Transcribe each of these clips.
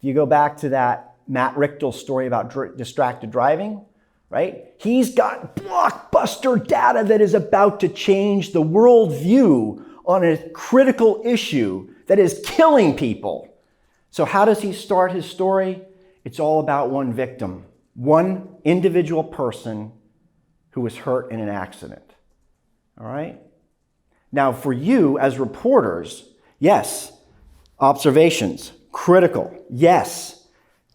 If you go back to that Matt Richtel story about distracted driving, right? He's got blockbuster data that is about to change the worldview on a critical issue that is killing people. So how does he start his story? It's all about one victim, one individual person who was hurt in an accident. All right? Now, for you as reporters, yes, observations, critical, yes.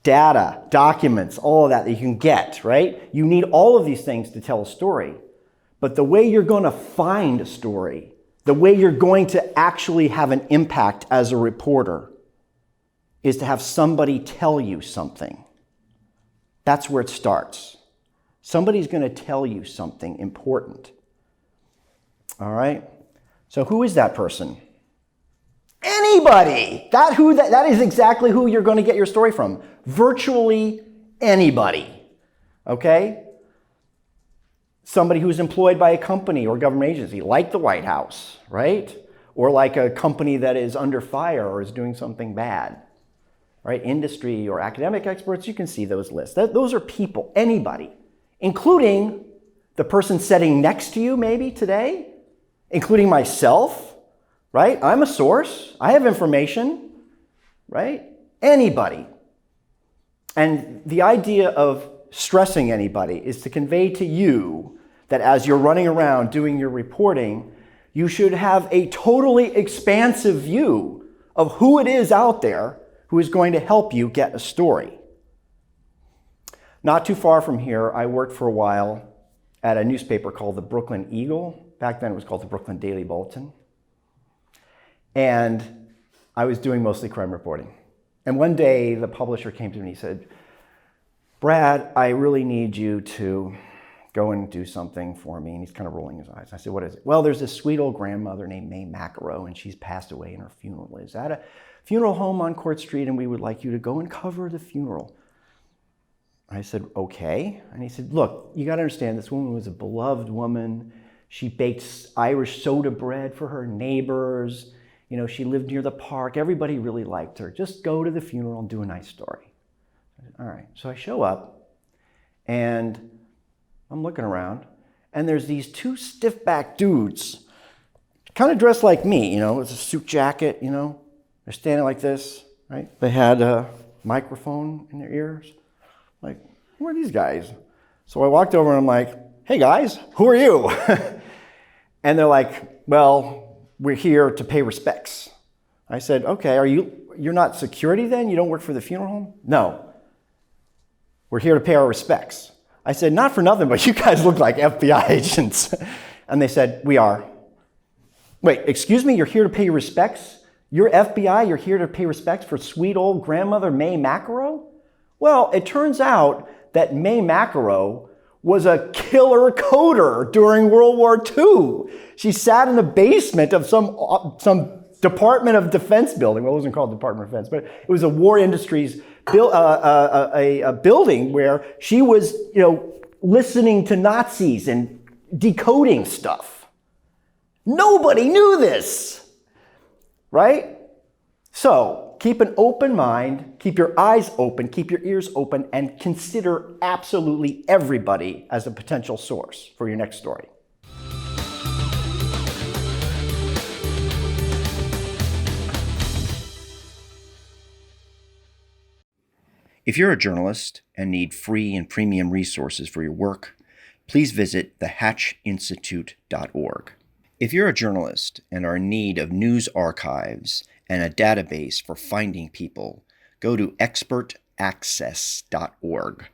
Data, documents, all of that you can get, right? You need all of these things to tell a story. But the way you're going to find a story, the way you're going to actually have an impact as a reporter is to have somebody tell you something. That's where it starts. Somebody's going to tell you something important. All right? So who is that person? Anybody. That is exactly who you're going to get your story from. Virtually anybody. Okay? Somebody who's employed by a company or government agency, like the White House, right? Or like a company that is under fire or is doing something bad. Right? Industry or academic experts, you can see those lists. Those are people, anybody, including the person sitting next to you maybe today, including myself. Right? I'm a source. I have information. Right? Anybody. And the idea of stressing anybody is to convey to you that as you're running around doing your reporting, you should have a totally expansive view of who it is out there who is going to help you get a story. Not too far from here, I worked for a while at a newspaper called the Brooklyn Eagle. Back then it was called the Brooklyn Daily Bulletin. And I was doing mostly crime reporting. And one day the publisher came to me and he said, Brad, I really need you to go and do something for me. And he's kind of rolling his eyes. I said, what is it? Well, there's this sweet old grandmother named May McEnroe, and she's passed away, and her funeral is at a funeral home on Court Street, and we would like you to go and cover the funeral. I said, okay. And he said, look, you got to understand, this woman was a beloved woman. She baked Irish soda bread for her neighbors. You know, she lived near the park. Everybody really liked her. Just go to the funeral and do a nice story. I said, all right. So I show up and I'm looking around and there's these two stiff-backed dudes, kind of dressed like me, you know, with a suit jacket, you know. They're standing like this, right? They had a microphone in their ears. Like, who are these guys? So I walked over and I'm like, hey guys, who are you? And they're like, well, we're here to pay respects. I said, okay, you're not security then? You don't work for the funeral home? No. We're here to pay our respects. I said, not for nothing, but you guys look like FBI agents. And they said, we are. Wait, excuse me, you're here to pay your respects? You're FBI, you're here to pay respects for sweet old grandmother May McEnroe? Well, it turns out that May McEnroe was a killer coder during World War II. She sat in the basement of some Department of Defense building. Well, it wasn't called Department of Defense, but it was a war industries a building where she was, you know, listening to Nazis and decoding stuff. Nobody knew this, right? So keep an open mind, keep your eyes open, keep your ears open, and consider absolutely everybody as a potential source for your next story. If you're a journalist and need free and premium resources for your work, please visit thehatchinstitute.org. If you're a journalist and are in need of news archives and a database for finding people, go to expertaccess.org.